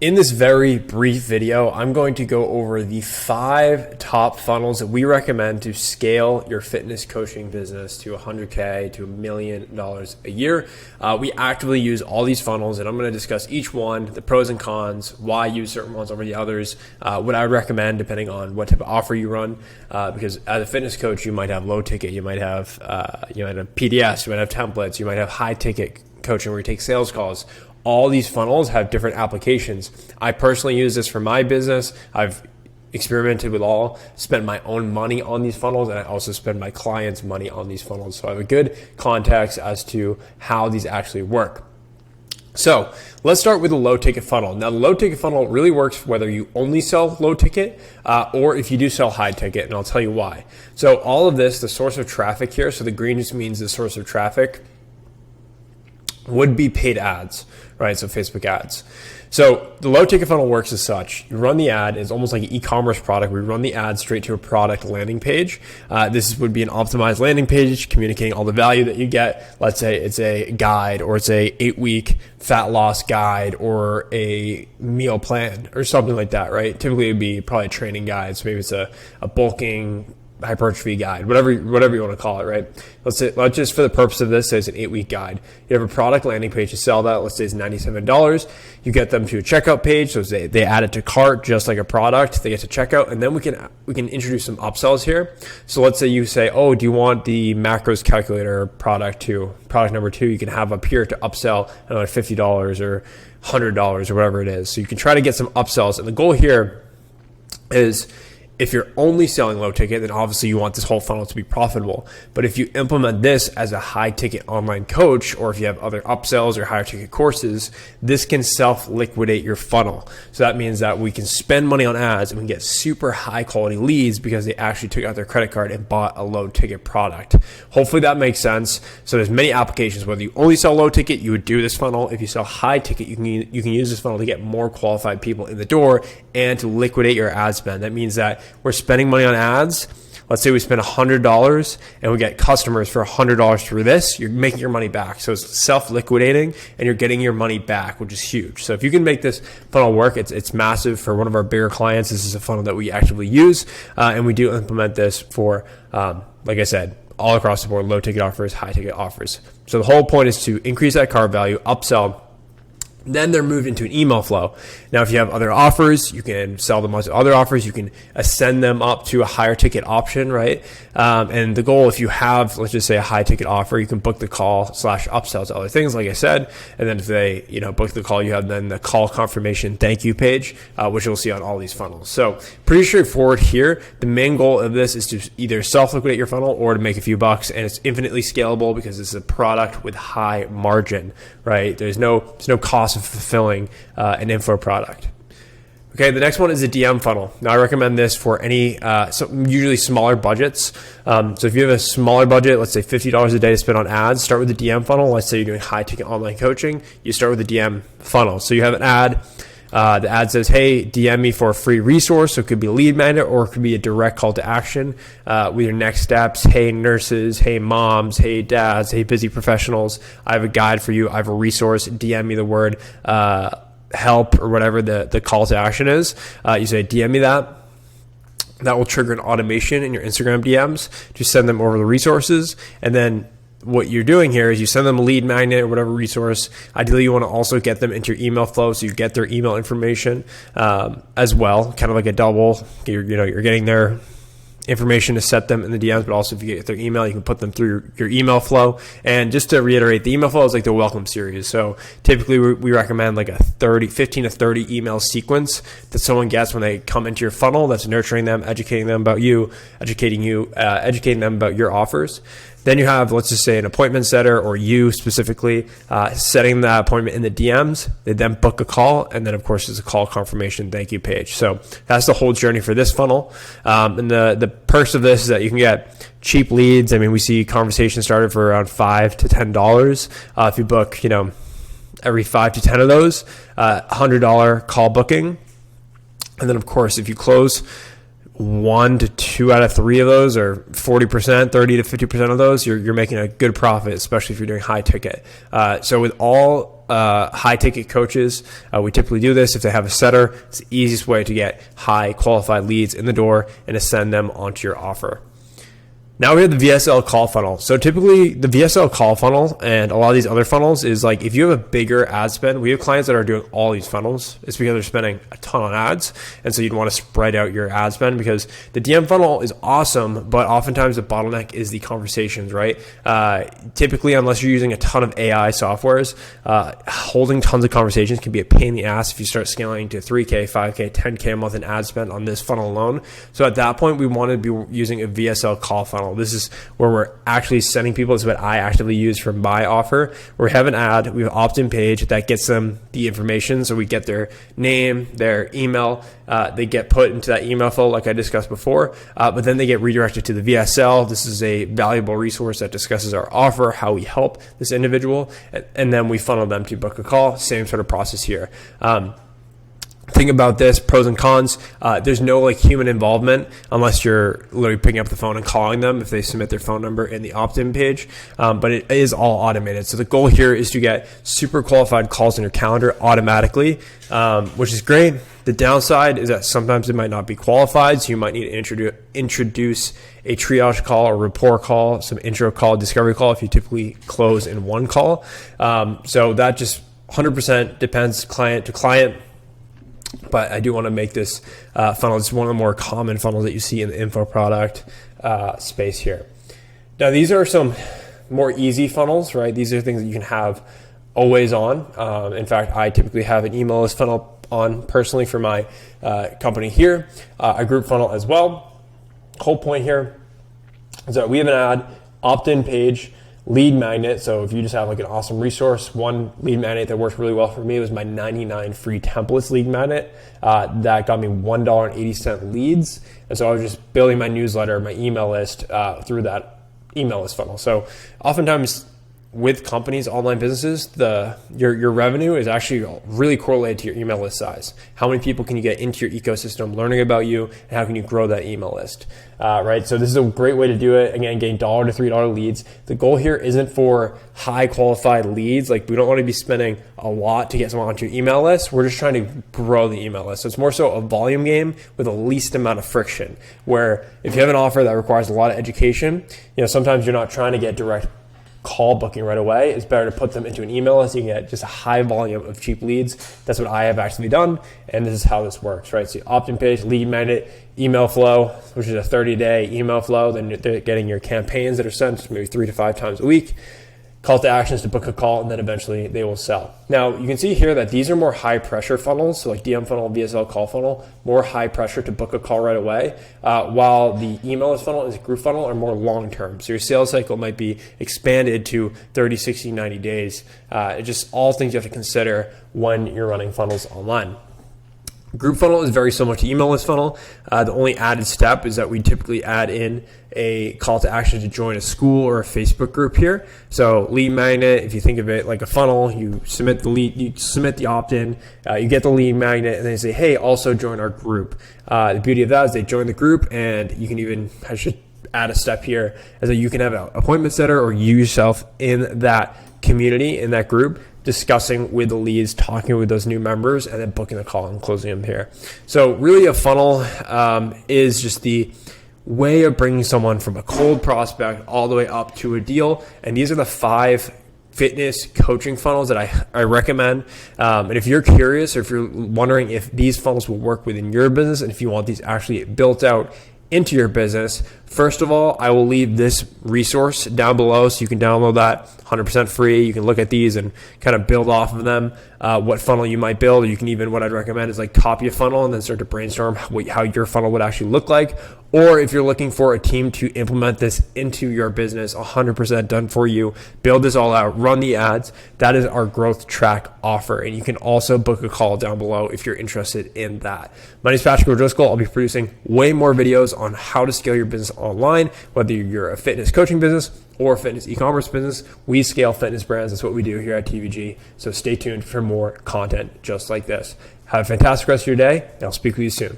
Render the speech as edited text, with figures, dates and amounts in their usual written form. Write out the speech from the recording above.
In this very brief video, I'm going to go over the 5 top funnels that we recommend to scale your fitness coaching business to $100K to $1 million a year. We actively use all these funnels, and I'm going to discuss each one, the pros and cons, why I use certain ones over the others, what I would recommend depending on what type of offer you run. Because as a fitness coach, you might have low ticket, you might have PDS, you might have templates, you might have high ticket coaching where you take sales calls. All these funnels have different applications. I personally use this for my business. I've experimented with all, spent my own money on these funnels, and I also spend my clients' money on these funnels. So I have a good context as to how these actually work. So let's start with the low ticket funnel. Now the low ticket funnel really works whether you only sell low ticket or if you do sell high ticket, and I'll tell you why. So all of this, the source of traffic here, so the green just means the source of traffic, would be paid ads, right? So Facebook ads. So the low ticket funnel works as such. You run the ad. It's almost like an e-commerce product. We run the ad straight to a product landing page. This would be an optimized landing page communicating all the value that you get. Let's say it's a guide, or it's a 8-week fat loss guide, or a meal plan or something like that, right? Typically it would be probably a training guide. So maybe it's a bulking hypertrophy guide, whatever you want to call it, right? Let's just for the purpose of this, say it's an 8-week guide. You have a product landing page to sell that. Let's say it's $97. You get them to a checkout page. So they add it to cart just like a product. They get to checkout, and then we can introduce some upsells here. So let's say you say, oh, do you want the macros calculator product number 2? You can have up here to upsell another $50 or $100 or whatever it is. So you can try to get some upsells. And the goal here is, if you're only selling low ticket, then obviously you want this whole funnel to be profitable. But if you implement this as a high ticket online coach, or if you have other upsells or higher ticket courses, this can self-liquidate your funnel. So that means that we can spend money on ads and we can get super high quality leads because they actually took out their credit card and bought a low ticket product. Hopefully that makes sense. So there's many applications. Whether you only sell low ticket, you would do this funnel. If you sell high ticket, you can use this funnel to get more qualified people in the door and to liquidate your ad spend. That means that we're spending money on ads. Let's say we spend $100 and we get customers for $100 through this. You're making your money back. So it's self-liquidating and you're getting your money back, which is huge. So if you can make this funnel work, it's massive. For one of our bigger clients, this is a funnel that we actively use. And we do implement this for, like I said, all across the board, low ticket offers, high ticket offers. So the whole point is to increase that cart value, upsell. Then they're moved into an email flow. Now, if you have other offers, you can sell them onto other offers. You can ascend them up to a higher ticket option, right? And the goal, if you have, let's just say a high ticket offer, you can book the call / upsell to other things, like I said. And then if they, book the call, you have then the call confirmation thank you page, which you'll see on all these funnels. So pretty straightforward here. The main goal of this is to either self-liquidate your funnel or to make a few bucks. And it's infinitely scalable because it's a product with high margin, right? There's no cost of fulfilling an info product. Okay, the next one is a DM funnel. Now I recommend this for any usually smaller budgets. So if you have a smaller budget, let's say $50 a day to spend on ads, start with the DM funnel. Let's say you're doing high ticket online coaching, you start with the DM funnel. So you have an ad. The ad says, hey, DM me for a free resource. So it could be a lead magnet or it could be a direct call to action with your next steps. Hey, nurses. Hey, moms. Hey, dads. Hey, busy professionals. I have a guide for you. I have a resource. DM me the word help or whatever the call to action is. You say, DM me that. That will trigger an automation in your Instagram DMs to send them over the resources. And then what you're doing here is you send them a lead magnet or whatever resource. Ideally, you want to also get them into your email flow so you get their email information as well, kind of like a double. You're getting their information to set them in the DMs, but also if you get their email, you can put them through your email flow. And just to reiterate, the email flow is like the welcome series. So typically we recommend like a 15 to 30 email sequence that someone gets when they come into your funnel. That's nurturing them, educating them about you, educating them about your offers. Then you have, let's just say, an appointment setter, or you specifically setting that appointment in the DMs. They then book a call, and then of course there's a call confirmation thank you page. So that's the whole journey for this funnel. And the perks of this is that you can get cheap leads. I mean, we see conversations started for around $5 to $10. If you book, every 5 to 10 of those, $100 call booking. And then of course, if you close 1 to 2 out of 3 of those, or 40%, 30 to 50% of those, you're making a good profit, especially if you're doing high ticket. So with all high ticket coaches. We typically do this if they have a setter. It's the easiest way to get high qualified leads in the door and to send them onto your offer. Now we have the VSL Call Funnel. So typically the VSL Call Funnel and a lot of these other funnels is like if you have a bigger ad spend, we have clients that are doing all these funnels. It's because they're spending a ton on ads. And so you'd want to spread out your ad spend because the DM funnel is awesome, but oftentimes the bottleneck is the conversations, right? Typically, unless you're using a ton of AI softwares, holding tons of conversations can be a pain in the ass if you start scaling to 3K, 5K, 10K a month in ad spend on this funnel alone. So at that point, we want to be using a VSL Call Funnel. This is where we're actually sending people. This is what I actively use for my offer. We have an ad, we have an opt-in page that gets them the information. So we get their name, their email. They get put into that email flow like I discussed before, but then they get redirected to the VSL. This is a valuable resource that discusses our offer, how we help this individual, and then we funnel them to book a call. Same sort of process here. Think about this, pros and cons. There's no like human involvement unless you're literally picking up the phone and calling them if they submit their phone number in the opt-in page. But it is all automated. So the goal here is to get super qualified calls in your calendar automatically, which is great. The downside is that sometimes it might not be qualified. So you might need to introduce a triage call, a rapport call, some intro call, discovery call if you typically close in one call. So that just 100% depends client to client. But I do want to make this funnel. It's one of the more common funnels that you see in the info product space here. Now, these are some more easy funnels, right? These are things that you can have always on. In fact, I typically have an email list funnel on personally for my company here, a group funnel as well. Whole point here is that we have an ad, opt-in page, lead magnet. So if you just have like an awesome resource, one lead magnet that worked really well for me was my 99 free templates lead magnet. That got me $1.80 leads. And so I was just building my newsletter, my email list through that email list funnel. So oftentimes with companies, online businesses, your revenue is actually really correlated to your email list size. How many people can you get into your ecosystem learning about you, and how can you grow that email list, right? So this is a great way to do it. Again, getting $1 to $3 leads. The goal here isn't for high qualified leads. Like we don't want to be spending a lot to get someone onto your email list. We're just trying to grow the email list. So it's more so a volume game with the least amount of friction, where if you have an offer that requires a lot of education, sometimes you're not trying to get direct call booking right away. It's better to put them into an email list so you can get just a high volume of cheap leads. That's what I have actually done, and this is how this works, right? So opt-in page, lead magnet, email flow, which is a 30-day email flow. Then they're getting your campaigns that are sent maybe 3 to 5 times a week. Call to actions to book a call, and then eventually they will sell. Now, you can see here that these are more high pressure funnels, so like DM funnel, VSL call funnel, more high pressure to book a call right away, while the email list funnel and group funnel are more long term. So your sales cycle might be expanded to 30, 60, 90 days. It's just all things you have to consider when you're running funnels online. Group funnel is very similar to email list funnel. The only added step is that we typically add in a call to action to join a school or a Facebook group here. So lead magnet, if you think of it like a funnel, you submit the lead, you submit the opt-in, you get the lead magnet, and they say, hey, also join our group. The beauty of that is they join the group, and you can even, I should add a step here, is that you can have an appointment setter or you yourself in that community, in that group, discussing with the leads, talking with those new members, and then booking the call and closing them here. So really a funnel is just the way of bringing someone from a cold prospect all the way up to a deal. And these are the 5 fitness coaching funnels that I recommend. And if you're curious, or if you're wondering if these funnels will work within your business, and if you want these actually built out into your business, first of all, I will leave this resource down below so you can download that 100% free. You can look at these and kind of build off of them, what funnel you might build. Or you can even, what I'd recommend is like copy a funnel and then start to brainstorm how your funnel would actually look like. Or if you're looking for a team to implement this into your business, 100% done for you, build this all out, run the ads. That is our growth track offer. And you can also book a call down below if you're interested in that. My name is Patrick O'Driscoll. I'll be producing way more videos on how to scale your business online, whether you're a fitness coaching business or a fitness e-commerce business. We scale fitness brands. That's what we do here at TVG. So stay tuned for more content just like this. Have a fantastic rest of your day, and I'll speak with you soon.